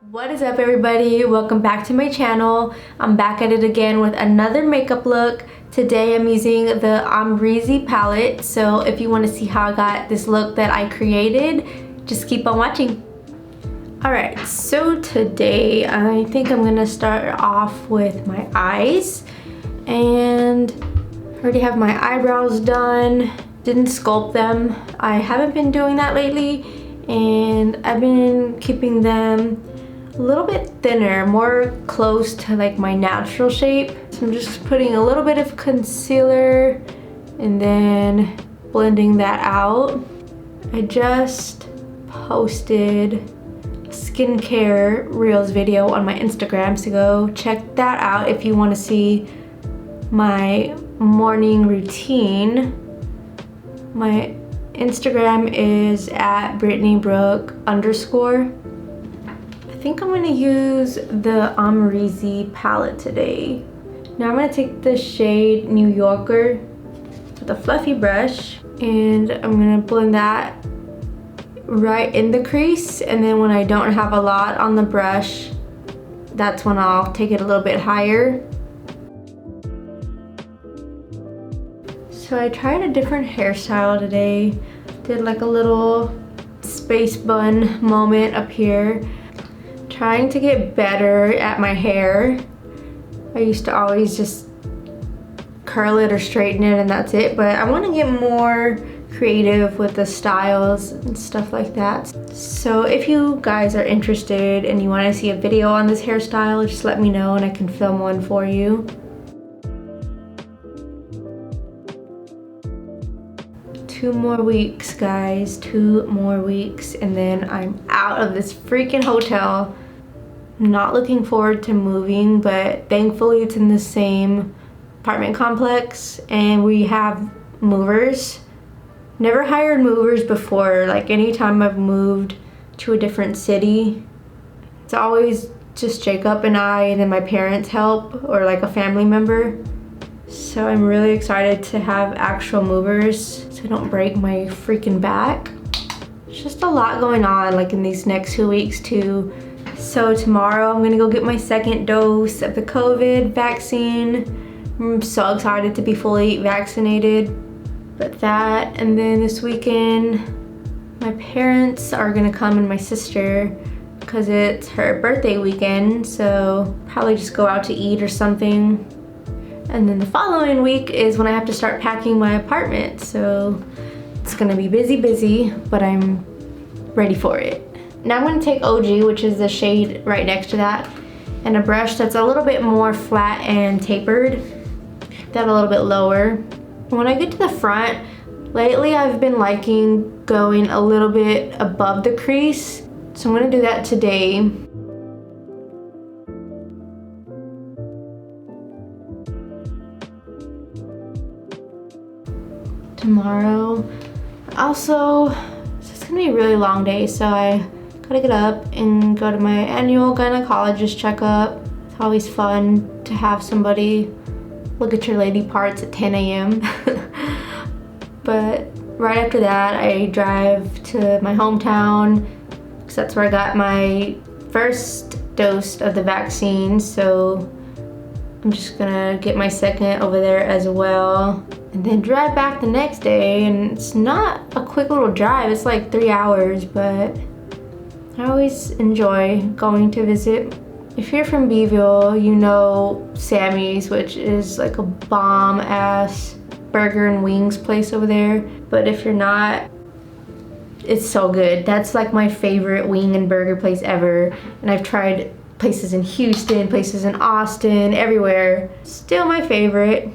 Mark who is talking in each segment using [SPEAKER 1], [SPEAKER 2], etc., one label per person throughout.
[SPEAKER 1] What is up, everybody? Welcome back to my channel. I'm back at it again with another makeup look. Today I'm using the Amrezy palette, so if you want to see how I got this look that I created, just keep on watching. Alright, so today I think I'm gonna start off with my eyes, and I already have my eyebrows done. Didn't sculpt them. I haven't been doing that lately, and I've been keeping them a little bit thinner, more close to like my natural shape. So I'm just putting a little bit of concealer and then blending that out. I just posted a skincare reels video on my Instagram, so go check that out if you want to see my morning routine. My Instagram is at Brittany Brooke _. I think I'm gonna use the Amrezy palette today. Now I'm gonna take the shade New Yorker with a fluffy brush, and I'm gonna blend that right in the crease, and then when I don't have a lot on the brush, that's when I'll take it a little bit higher. So I tried a different hairstyle today. Did like a little space bun moment up here. Trying to get better at my hair. I used to always just curl it or straighten it and that's it, but I want to get more creative with the styles and stuff like that. So if you guys are interested and you want to see a video on this hairstyle, just let me know and I can film one for you. Two more weeks, guys, 2 more weeks, and then I'm out of this freaking hotel. Not looking forward to moving, but thankfully it's in the same apartment complex and we have movers. Never hired movers before. Like anytime I've moved to a different city, it's always just Jacob and I, and then my parents help or like a family member. So I'm really excited to have actual movers so I don't break my freaking back. There's just a lot going on like in these next 2 weeks too. So tomorrow I'm gonna go get my second dose of the COVID vaccine. I'm so excited to be fully vaccinated. But that, and then this weekend, my parents are gonna come and my sister because it's her birthday weekend. So probably just go out to eat or something. And then the following week is when I have to start packing my apartment. So it's gonna be busy, but I'm ready for it. Now I'm gonna take OG, which is the shade right next to that, and a brush that's a little bit more flat and tapered, that a little bit lower. When I get to the front, lately I've been liking going a little bit above the crease. So I'm gonna do that today. Tomorrow, also, it's gonna be a really long day, so I gotta get up and go to my annual gynecologist checkup. It's always fun to have somebody look at your lady parts at 10 a.m. But right after that, I drive to my hometown because that's where I got my first dose of the vaccine. So I'm just gonna get my second over there as well, and then drive back the next day. And it's not a quick little drive, it's like 3 hours, but I always enjoy going to visit. If you're from Beeville, you know Sammy's, which is like a bomb ass burger and wings place over there. But if you're not, it's so good. That's like my favorite wing and burger place ever. And I've tried places in Houston, places in Austin, everywhere. Still my favorite.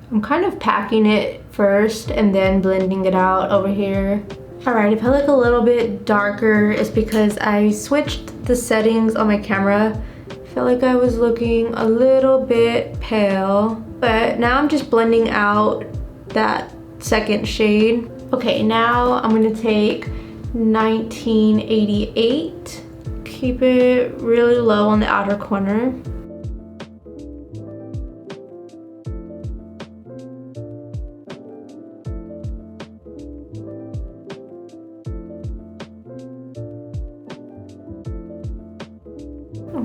[SPEAKER 1] I'm kind of packing it first and then blending it out over here. Alright, if I look a little bit darker, it's because I switched the settings on my camera. I felt like I was looking a little bit pale, but now I'm just blending out that second shade. Okay, now I'm gonna take 1988. Keep it really low on the outer corner.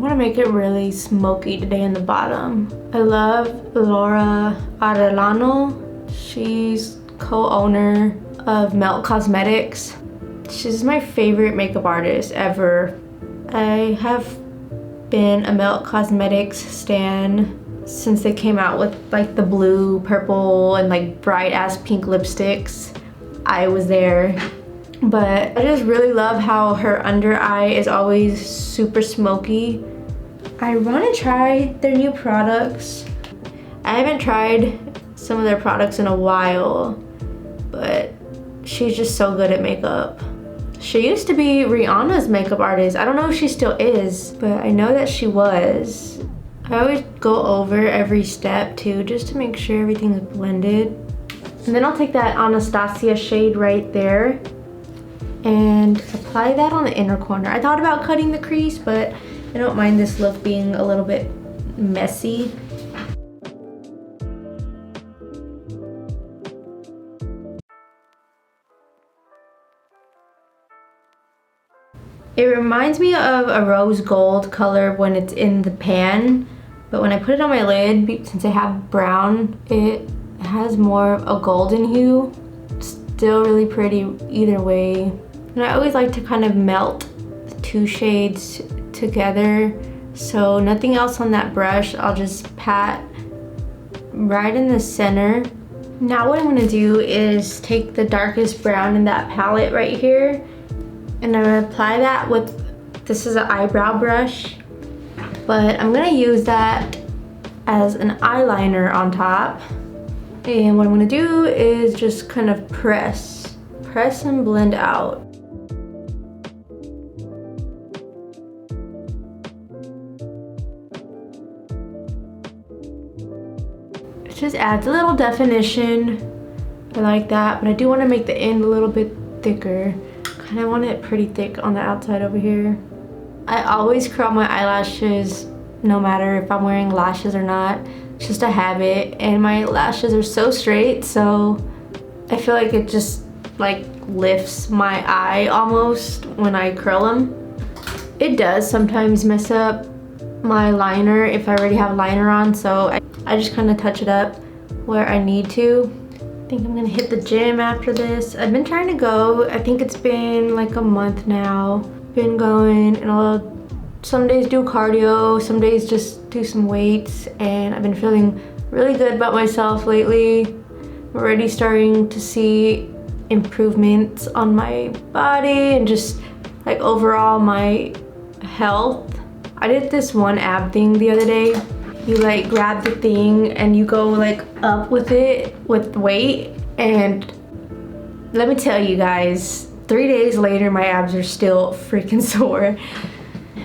[SPEAKER 1] want to make it really smoky today in the bottom. I love Laura Arellano. She's co-owner of Melt Cosmetics. She's my favorite makeup artist ever. I have been a Melt Cosmetics stan since they came out with like the blue, purple, and like bright ass pink lipsticks. I was there. But I just really love how her under eye is always super smoky. I want to try their new products. I haven't tried some of their products in a while, but she's just so good at makeup. She used to be Rihanna's makeup artist. I don't know if she still is, but I know that she was. I always go over every step too, just to make sure everything is blended. And then I'll take that Anastasia shade right there and apply that on the inner corner. I thought about cutting the crease, but I don't mind this look being a little bit messy. It reminds me of a rose gold color when it's in the pan, but when I put it on my lid, since I have brown, it has more of a golden hue. Still really pretty either way. And I always like to kind of melt the two shades together, so nothing else on that brush. I'll just pat right in the center. Now what I'm gonna do is take the darkest brown in that palette right here, and I'm gonna apply that with, this is an eyebrow brush, but I'm gonna use that as an eyeliner on top. And what I'm gonna do is just kind of press and blend out. It just adds a little definition. I like that, but I do want to make the end a little bit thicker. Kind of want it pretty thick on the outside over here. I always curl my eyelashes no matter if I'm wearing lashes or not. It's just a habit, and my lashes are so straight, so I feel like it just like lifts my eye almost when I curl them. It does sometimes mess up my liner if I already have liner on, so I just kind of touch it up where I need to. I think I'm gonna hit the gym after this. I've been trying to go. I think it's been like a month now. Been going, and I'll some days do cardio, some days just do some weights, and I've been feeling really good about myself lately. I'm already starting to see improvements on my body and just like overall my health. I did this one ab thing the other day. You like grab the thing and you go like up with it with weight, and let me tell you guys, 3 days later my abs are still freaking sore.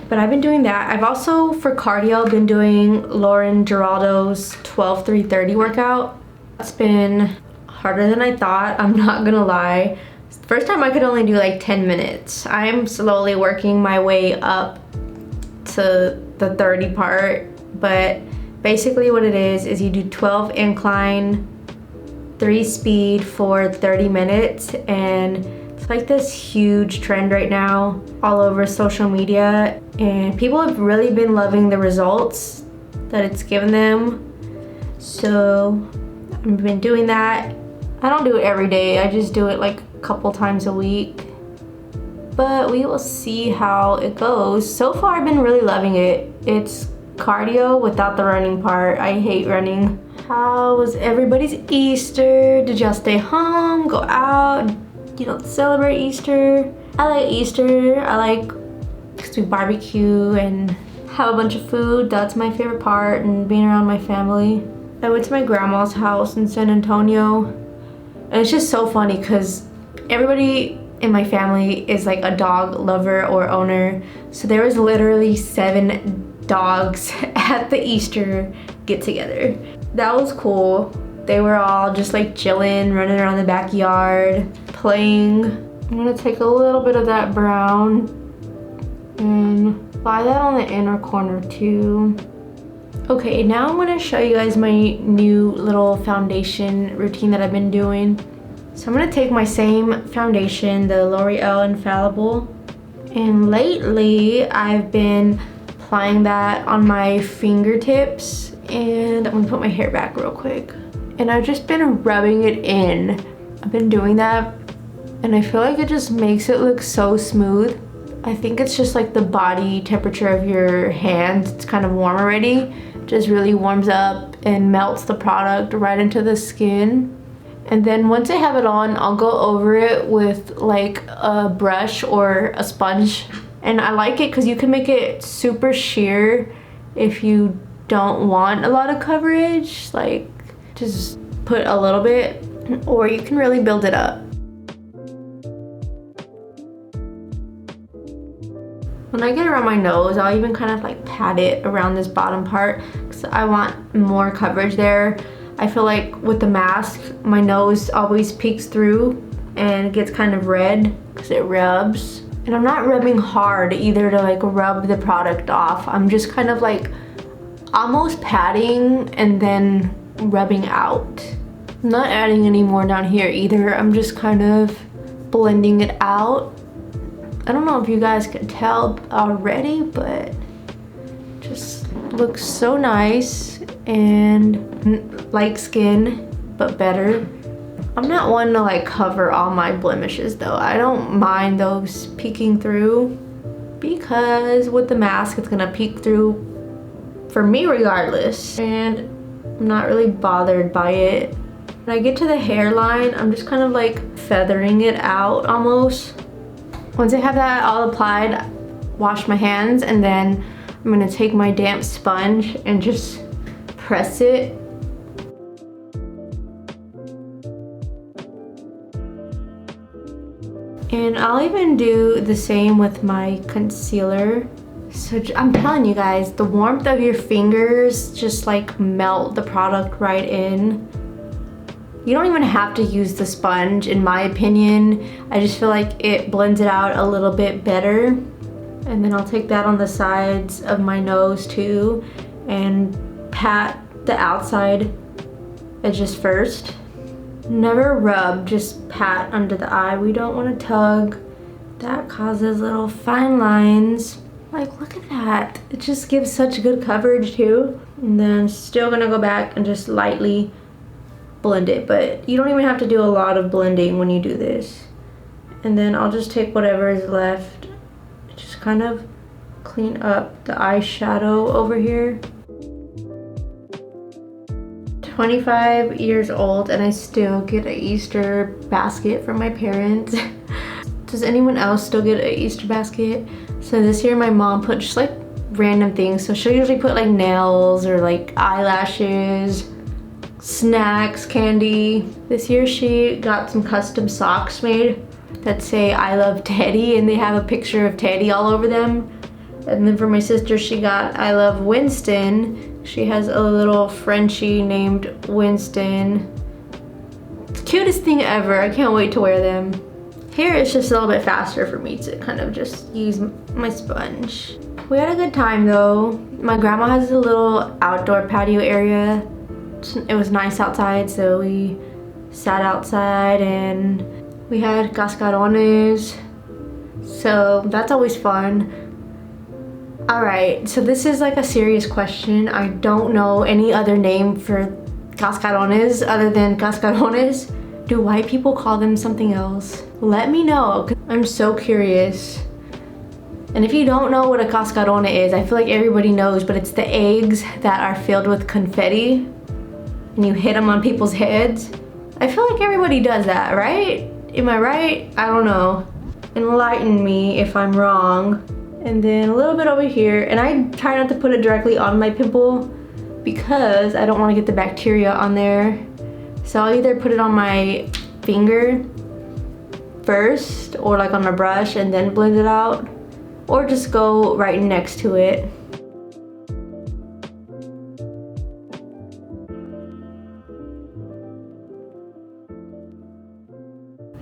[SPEAKER 1] But I've been doing that. I've also, for cardio, been doing Lauren Giraldo's 12-3-30 workout. It's been harder than I thought, I'm not gonna lie. First time I could only do like 10 minutes. I'm slowly working my way up to the 30 part, but basically what it is you do 12 incline, 3 speed for 30 minutes, and it's like this huge trend right now all over social media, and people have really been loving the results that it's given them. So I've been doing that. I don't do it every day, I just do it like a couple times a week, but we will see how it goes. So far I've been really loving it. It's cardio without the running part. I hate running. How was everybody's Easter? Did y'all stay home, go out? You don't celebrate Easter? I like Easter. I like to barbecue and have a bunch of food. That's my favorite part, and being around my family. I went to my grandma's house in San Antonio, and it's just so funny because everybody in my family is like a dog lover or owner. So there was literally 7 dogs at the Easter get together. That was cool. They were all just like chilling, running around the backyard, playing. I'm gonna take a little bit of that brown and apply that on the inner corner too. Okay, now I'm gonna show you guys my new little foundation routine that I've been doing. So I'm gonna take my same foundation, the L'Oreal Infallible, and lately I've been applying that on my fingertips, and I'm gonna put my hair back real quick. And I've just been rubbing it in. I've been doing that, and I feel like it just makes it look so smooth. I think it's just like the body temperature of your hands. It's kind of warm already. Just really warms up and melts the product right into the skin. And then once I have it on, I'll go over it with like a brush or a sponge. And I like it because you can make it super sheer if you don't want a lot of coverage. Like just put a little bit, or you can really build it up. When I get around my nose, I'll even kind of like pat it around this bottom part because I want more coverage there. I feel like with the mask, my nose always peeks through and gets kind of red because it rubs. And I'm not rubbing hard either to like rub the product off. I'm just kind of like almost patting and then rubbing out. I'm not adding any more down here either. I'm just kind of blending it out. I don't know if you guys can tell already, but just looks so nice and like skin, but better. I'm not one to like cover all my blemishes though. I don't mind those peeking through because with the mask, it's gonna peek through for me regardless. And I'm not really bothered by it. When I get to the hairline, I'm just kind of like feathering it out almost. Once I have that all applied, wash my hands, and then I'm gonna take my damp sponge and just press it. And I'll even do the same with my concealer. So I'm telling you guys, the warmth of your fingers just like melt the product right in. You don't even have to use the sponge, in my opinion. I just feel like it blends it out a little bit better. And then I'll take that on the sides of my nose too and pat the outside edges first. Never rub, just pat under the eye. We don't want to tug. That causes little fine lines. Like, look at that. It just gives such good coverage too. And then I'm still gonna go back and just lightly blend it, but you don't even have to do a lot of blending when you do this. And then I'll just take whatever is left, just kind of clean up the eyeshadow over here. 25 years old and I still get an Easter basket from my parents. Does anyone else still get an Easter basket? So this year my mom put just like random things. So she'll usually put like nails or like eyelashes, snacks, candy. This year she got some custom socks made that say I love Teddy, and they have a picture of Teddy all over them. And then for my sister, she got I love Winston. She has a little Frenchie named Winston. It's the cutest thing ever. I can't wait to wear them. Here it's just a little bit faster for me to kind of just use my sponge. We had a good time though. My grandma has a little outdoor patio area. It was nice outside, so we sat outside and we had cascarones. So that's always fun. Alright, so this is like a serious question. I don't know any other name for cascarones other than cascarones. Do white people call them something else? Let me know, 'cause I'm so curious. And if you don't know what a cascarone is, I feel like everybody knows, but it's the eggs that are filled with confetti and you hit them on people's heads. I feel like everybody does that, right? Am I right? I don't know. Enlighten me if I'm wrong. And then a little bit over here, and I try not to put it directly on my pimple because I don't want to get the bacteria on there. So I'll either put it on my finger first or like on a brush and then blend it out, or just go right next to it.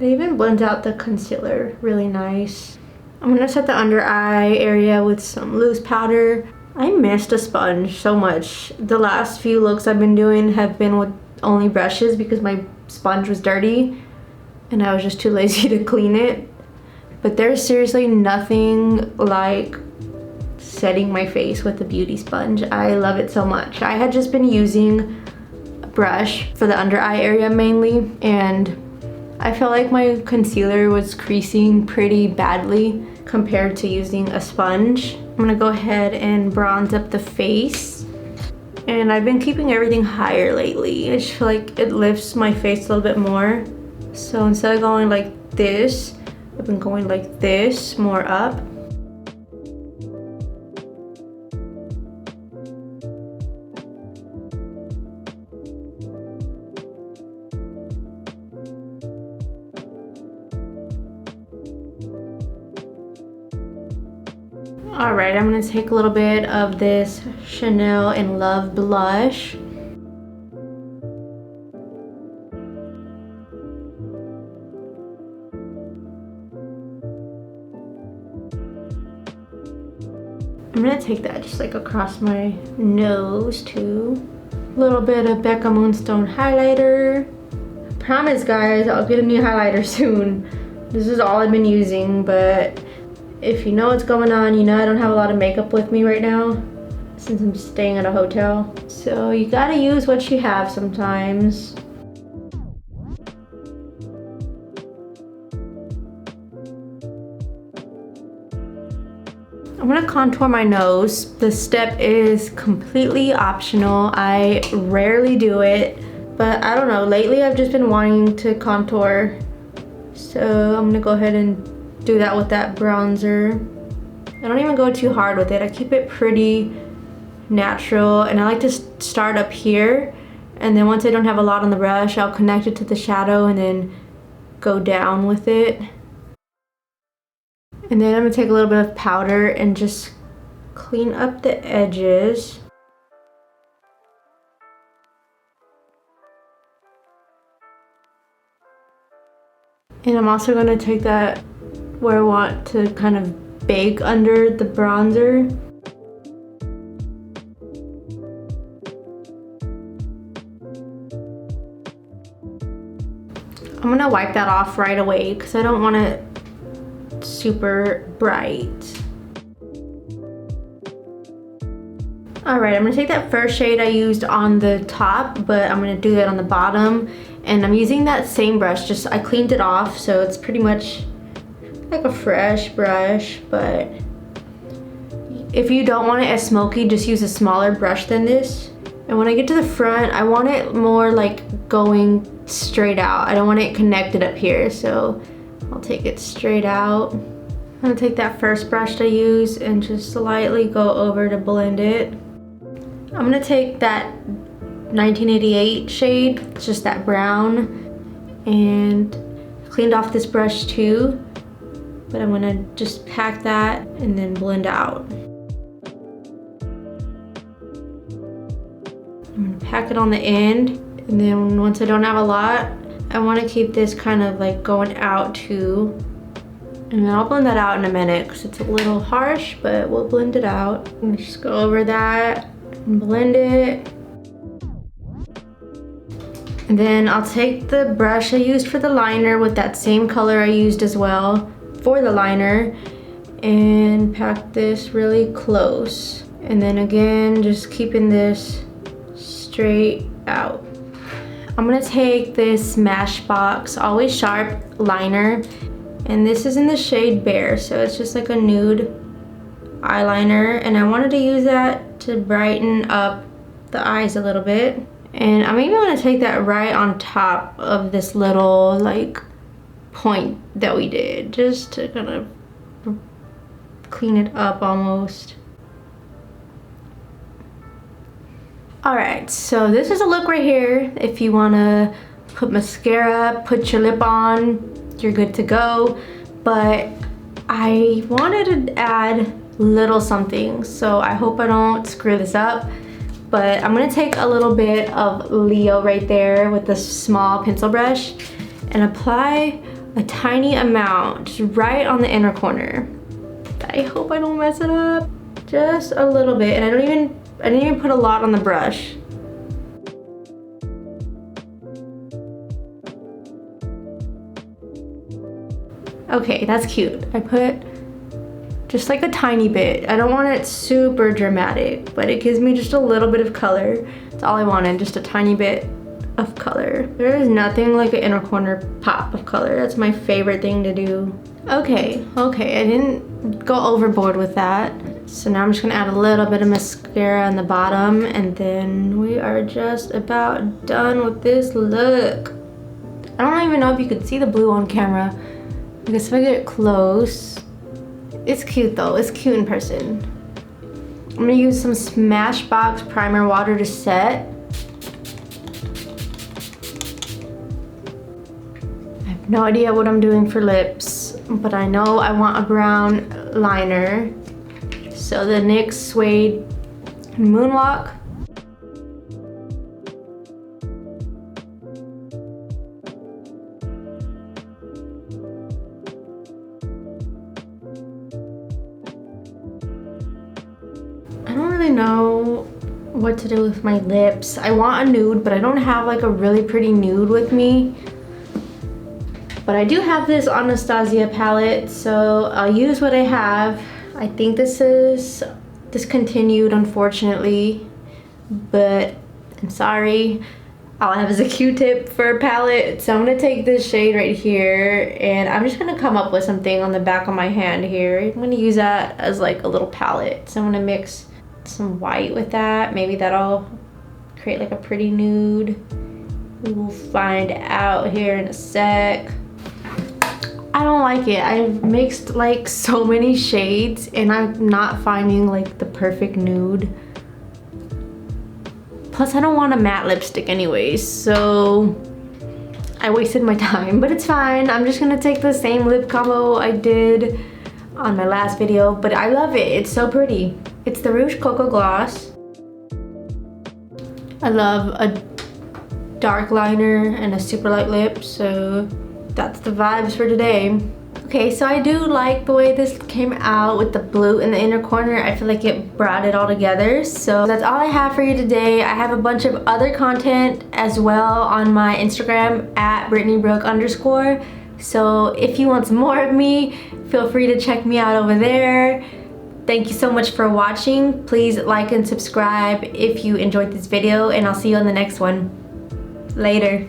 [SPEAKER 1] It even blends out the concealer really nice. I'm gonna set the under eye area with some loose powder. I missed a sponge so much. The last few looks I've been doing have been with only brushes because my sponge was dirty and I was just too lazy to clean it. But there's seriously nothing like setting my face with the beauty sponge. I love it so much. I had just been using a brush for the under eye area mainly, and I feel like my concealer was creasing pretty badly compared to using a sponge. I'm gonna go ahead and bronze up the face. And I've been keeping everything higher lately. I just feel like it lifts my face a little bit more. So instead of going like this, I've been going like this, more up. All right, I'm gonna take a little bit of this Chanel in Love blush. I'm gonna take that just like across my nose too. A little bit of Becca Moonstone highlighter. I promise guys, I'll get a new highlighter soon. This is all I've been using, but if you know what's going on, you know I don't have a lot of makeup with me right now since I'm staying at a hotel. So you gotta use what you have sometimes. I'm gonna contour my nose. This step is completely optional. I rarely do it, but I don't know, lately I've just been wanting to contour. So I'm gonna go ahead and do that with that bronzer. I don't even go too hard with it. I keep it pretty natural, and I like to start up here, and then once I don't have a lot on the brush, I'll connect it to the shadow and then go down with it. And then I'm gonna take a little bit of powder and just clean up the edges. And I'm also gonna take that where I want to kind of bake under the bronzer. I'm gonna wipe that off right away because I don't want it super bright. All right, I'm gonna take that first shade I used on the top, but I'm gonna do that on the bottom. And I'm using that same brush, just I cleaned it off, so it's pretty much like a fresh brush, but if you don't want it as smoky, just use a smaller brush than this. And when I get to the front, I want it more like going straight out. I don't want it connected up here, so I'll take it straight out. I'm gonna take that first brush I used and just slightly go over to blend it. I'm gonna take that 1988 shade, it's just that brown, and cleaned off this brush too, but I'm gonna just pack that and then blend out. I'm gonna pack it on the end, and then once I don't have a lot, I want to keep this kind of like going out too. And then I'll blend that out in a minute because it's a little harsh, but we'll blend it out. And just go over that and blend it. And then I'll take the brush I used for the liner with that same color I used as well for the liner and pack this really close. And then again, just keeping this straight out. I'm gonna take this Smashbox Always Sharp liner, and this is in the shade Bare, so it's just like a nude eyeliner, and I wanted to use that to brighten up the eyes a little bit. And I'm even gonna take that right on top of this little like point that we did, just to kind of clean it up almost. Alright, so this is a look right here. If you wanna put mascara, put your lip on, you're good to go. But I wanted to add little something, so I hope I don't screw this up. But I'm gonna take a little bit of Leo right there with this small pencil brush and apply a tiny amount just right on the inner corner. I hope I don't mess it up. Just a little bit, and I didn't even put a lot on the brush. Okay, that's cute. I put Just like a tiny bit. I don't want it super dramatic, but it gives me just a little bit of color. That's all I wanted, just a tiny bit of color. There is nothing like an inner corner pop of color. That's my favorite thing to do. Okay, I didn't go overboard with that. So now I'm just gonna add a little bit of mascara on the bottom, and then we are just about done with this look. I don't even know if you could see the blue on camera, because if I get close, it's cute though, it's cute in person. I'm gonna use some Smashbox primer water to set. I have no idea what I'm doing for lips, but I know I want a brown liner. So the NYX Suede Moonwalk. I don't really know what to do with my lips. I want a nude, but I don't have like a really pretty nude with me. But I do have this Anastasia palette, so I'll use what I have. I think this is discontinued, unfortunately, but I'm sorry. All I have is a Q-tip for a palette, so I'm gonna take this shade right here, and I'm just gonna come up with something on the back of my hand here. I'm gonna use that as like a little palette. So I'm gonna mix some white with that. Maybe that'll create like a pretty nude. We will find out here in a sec. I don't like it. I've mixed like so many shades and I'm not finding like the perfect nude. Plus I don't want a matte lipstick anyways, so I wasted my time, but it's fine. I'm just gonna take the same lip combo I did on my last video, but I love it. It's so pretty. It's the Rouge Coco Gloss. I love a dark liner and a super light lip, so that's the vibes for today. Okay, so I do like the way this came out with the blue in the inner corner. I feel like it brought it all together. So that's all I have for you today. I have a bunch of other content as well on my Instagram at Brittany Brooke _. So if you want some more of me, feel free to check me out over there. Thank you so much for watching. Please like and subscribe if you enjoyed this video, and I'll see you on the next one. Later.